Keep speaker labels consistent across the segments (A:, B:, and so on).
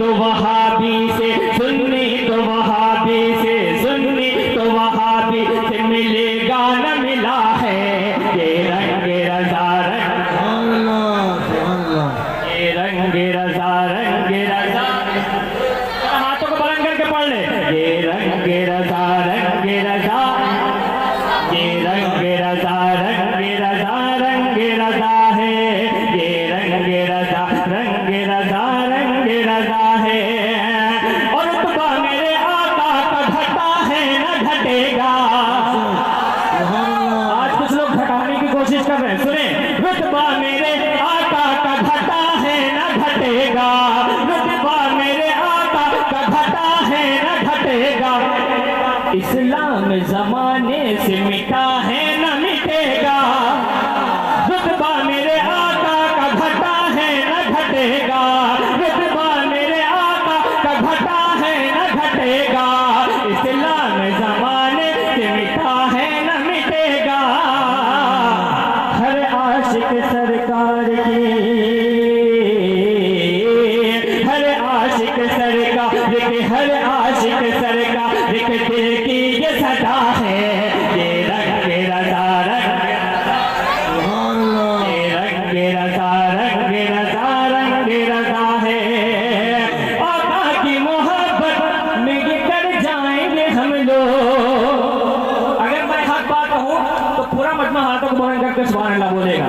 A: तो वहाबी से, सुन्नी तो वहाबी से, सुन्नी तो वहाबी से मिलेगा न मिला है ये रंग रज़ा, ये रंग रज़ा, रंग रज़ा। हाथों को बुलंद करके पढ़ ले, ये रंग रज़ा, रंग रज़ा, ये रंग रज़ा, रंग रज़ा, रंग रज़ा है, ये रंग रज़ा, रंग रज़ा, रंग रज़ा है। और रुतबा मेरे आका का घटा है न घटेगा। आज कुछ लोग घटाने की कोशिश कर रहे हैं, सुने, रुतबा मेरे आका का घटा है न घटेगा, रुतबा मेरे आका का घटा है न घटेगा। इस्लाम जमाने से मिटा है न मिटेगा, रुतबा मेरे आका का घटा है न घटेगा, रुतबा मेरे आका का घटा है न घटेगा। इस्लाम जमाने से मिटा है न मिटेगा। हर आशिक सरकार की, हर आशिक सरकार की, हर आशिक सरकार के दिल की ये सदा है, ये रंग रज़ा, रंग ये रंग रज़ा, रंग रज़ा, रंग रज़ा है। आका की मोहब्बत में ये कर जाएंगे हम लोग। अगर मैं हक बात कहूँ तो पूरा मजमा हाथों को बुलंद करके सुभान अल्लाह बोलेगा।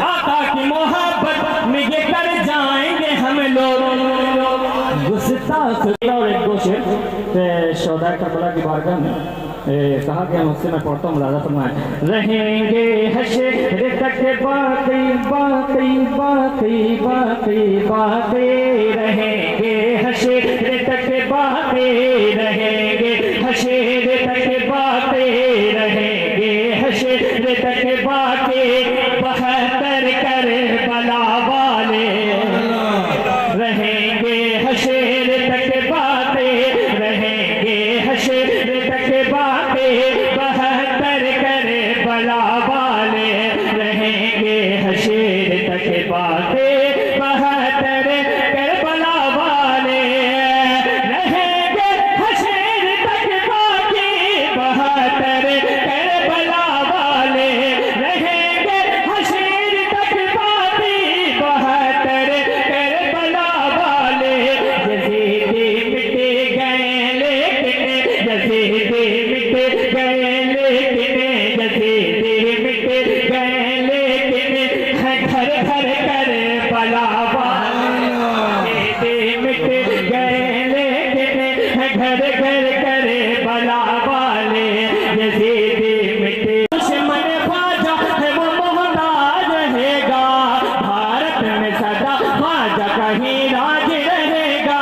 A: आका की मोहब्बत में ये कर जाएंगे हम लोग। गुस्ताख और एक दो शेर शोदा करबला की बारगाह में कहा गया, मुझसे मैं पढ़ता हूँ, मुलाज़ा फरमाएं। रहेंगे हशर तक बाकी बाकी बाकी बाकी बाकी, रहेंगे हशर तक बाकी, रहेंगे हशर तक बाकी, रहेंगे हशर तक बाकी। 72 करबला वाले रहेंगे हशर तक बाकी, रहेंगे हशर तक बाकी। 72 करबला वाले रहेंगे हशर तक बाकी, 72 करबला वाले रहेंगे हशर तक बाकी। 72 करबला वाले रहेंगे हशर तक बाकी, 72 करबला वाले। यज़ीदी मिट गए लेकिन, यज़ीदी मिट गए लेकिन, यज़ीदी मिट गए लेकिन, है घर घर करबला वाले। यज़ीदी मिट गए लेकिन, है घर घर करबला वाले। यज़ीदी मिट दुश्मन ख्वाजा है वो मोहताज रहेगा, भारत में सदा ख्वाजा का ही राज रहेगा।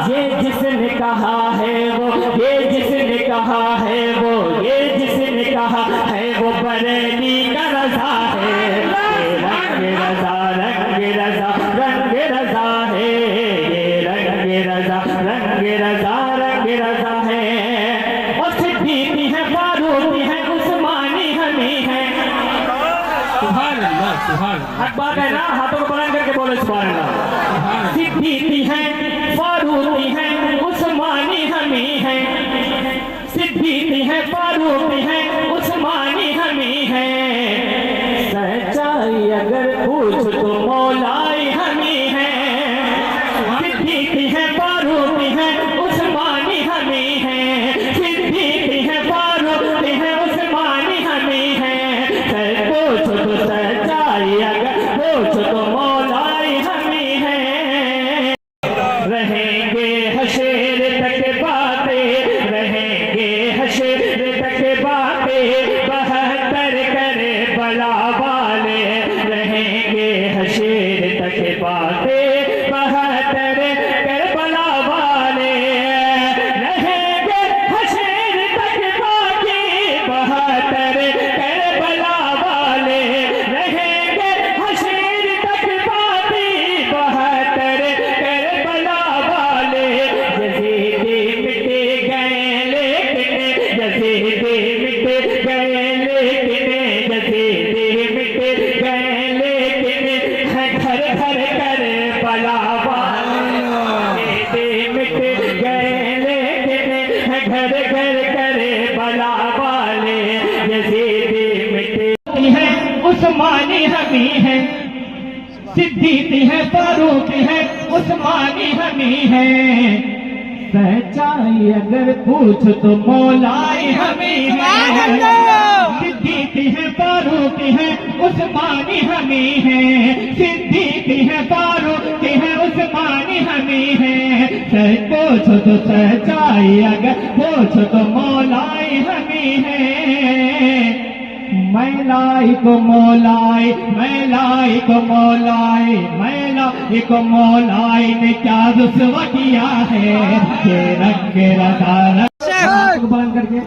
A: ये जिसने कहा है वो, ये जिसने कहा है वो, ये जिसने कहा है वो बरेली का रज़ा है। ये रंग रज़ा, रंग रज़ा, रंग रज़ा है, ये रंग रज़ा, रंग रज़ा, रंग रज़ा है। और सिद्दीकी है, फारूकी है, उस्मानी हमी है। सुभान अल्लाह, सुभान अल्लाह। हक बात है ना, हाथों को बुलंद करके बोले सुभान अल्लाह। सिद्दीकी है, फारूकी है, उस्मानी हमी है। सिद्दीकी है, फारूकी है, उस्मानी हमी है। सच्चाई अगर पूछ तो मौलाई हमी है। सिद्दीकी है, फारूकी है, उस्मानी हमी है। सिद्दीकी है, फारूकी है, उस्मानी हमी है। पूछ तो सच्चाई अगर पूछ तो मौलाई हमी है। रहेंगे हशर तक बातें, रहेंगे हशर तक बातें। 72 करबला वाले रहेंगे हशर तक बातें। 72 करबला वाले रहेंगे हशर तक बाकी। 72 करबला वाले रहेंगे हशर तक बाकी। 72 करबला वाले। यज़ीदी मिट गए लेकिन, यज़ीदी मिट गए लेकिन, यज़ीदी मिट गए लेकिन, है घर घर करबला सिद्दीकी है, फारूकी है, उस्मानी हमी है। सच्चाई अगर पूछ तो मौलाई हमी है। सिद्दीकी है, फारूकी है, उस्मानी हमी है। सिद्दीकी है, फारूकी है, उस्मानी हमी है। सच पूछो तो सच्चाई अगर पूछो तो मौलाई हमी है। मैलाई को मौलाई, मैलाई को मौलाई, मैलाई को मौलाई ने क्या रुसवा किया है। ये रंग रजा बांध करके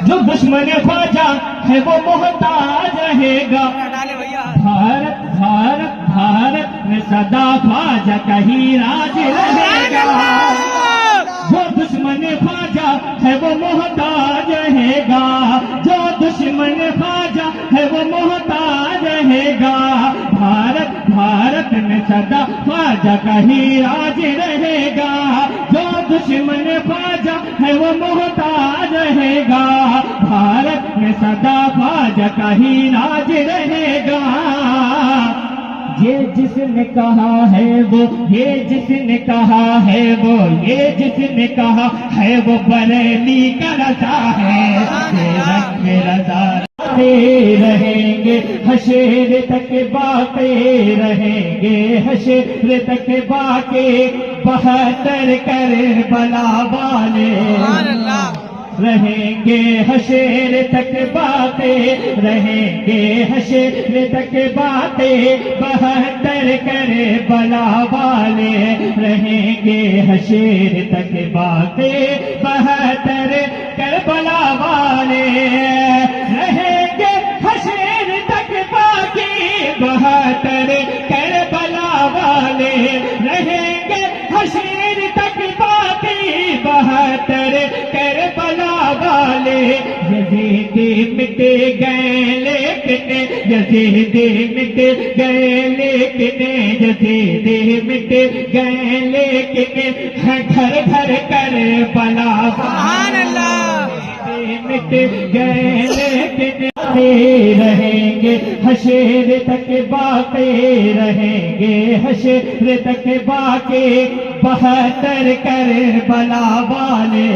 A: जो दुश्मन ख्वाजा है वो मोहताज रहेगा। भारत भारत भारत में सदा ख्वाजा का ही राज रहेगा। जो दुश्मन ख्वाजा है वो मोहताज रहेगा। जो दुश्मन ख्वाजा है वो मोहताज रहेगा। भारत भारत में सदा ख्वाजा का ही राज रहेगा। जो दुश्मन ख्वाजा है वो मोहताज रहेगा। भारत में सदा ख्वाजा का ही राज रहेगा। ये जिसने कहा है वो, ये जिसने कहा है वो, ये जिसने कहा है वो बरेली का रजा है। रंग रजा रहेंगे हशर तक बातें रहेंगे। हशर तक बातें 72 करबला वाले रहेंगे। हशर तक बातें रहेंगे। हशर तक बातें 72 करबला वाले रहेंगे। हशर तक बातें 72 करबला वाले रहेंगे। हशर तक बाकी 72 करबला वाले रहेंगे। हशर तक बाकी 72 करबला वाले। यजीदी मिट गए लेकिन, यजीदी मिट गए लेकिन, यजीदी मिट गए लेकिन घर घर करबला वाले मिट गए लेकिन रहेंगे। हशर तक बातें रहेंगे। हशर तक बातें 72 करबला वाले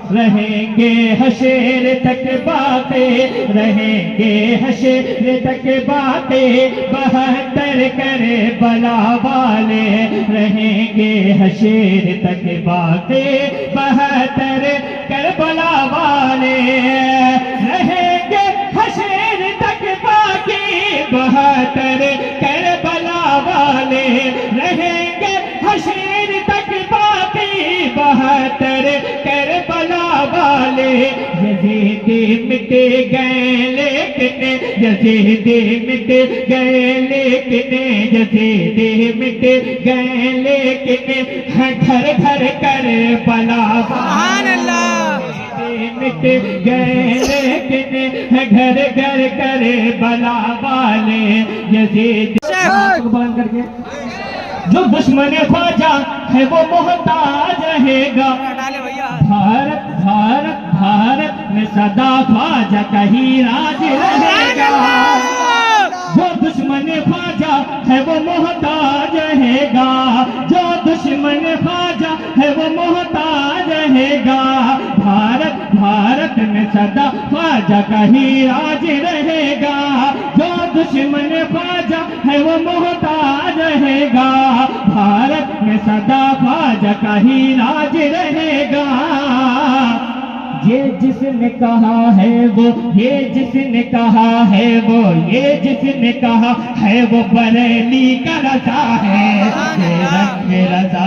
A: रहेंगे। हशर तक बातें रहेंगे। हशर तक बातें 72 करबला वाले रहेंगे। हशर तक बातें 72 करबला वाले रहेंगे। हशर तक बाकी 72 करबला वाले रहेंगे। हशर तक बाकी 72 करबला वाले। यजीदी मिट गए लेकिन, यजीदी मिट गए लेकिन, यजीदी मिट गए लेकिन घर घर करबला मिट गए लेकिन घर घर करबला वाले। यजीद बांध करके जो दुश्मन ख्वाजा है वो मोहताज रहेगा। भारत भारत भारत में सदा ख्वाजा का ही राज रहेगा। जो दुश्मन ख्वाजा है वो मोहताज रहेगा। जो दुश्मन ख्वाजा है वो मोहताज रहेगा। भारत भारत में सदा ख्वाजा का ही राज रहेगा। जो दुश्मन ख्वाजा है वो मोहताज रहेगा। भारत में सदा ख्वाजा का ही राज रहेगा। ये जिसने कहा है वो, ये जिसने कहा है वो, ये जिसने कहा है वो बरेली का रजा है। रंग रजा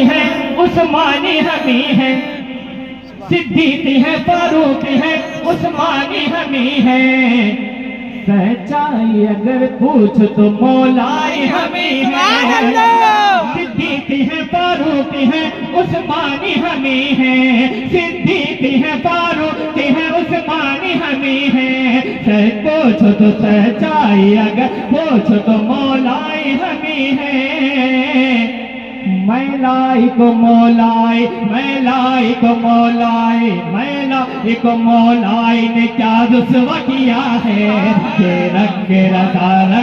A: है, उस्मानी हमी है। सिद्दीकी है, फारूकी है, उस्मानी हमी है। सच्चाई अगर पूछ तो मौलाई हमी है। सिद्दीकी है, फारूकी है, उस्मानी हमी है। सिद्दीकी है, फारूकी है, उस्मानी हमी है। सच पूछो तो सच्चाई अगर पूछो तो मौलाई हमी है। मैलाई को मौलाई, मैलाई को मौलाई, मैलाई को मौलाई ने क्या रुसवा किया है। ये रंग रजा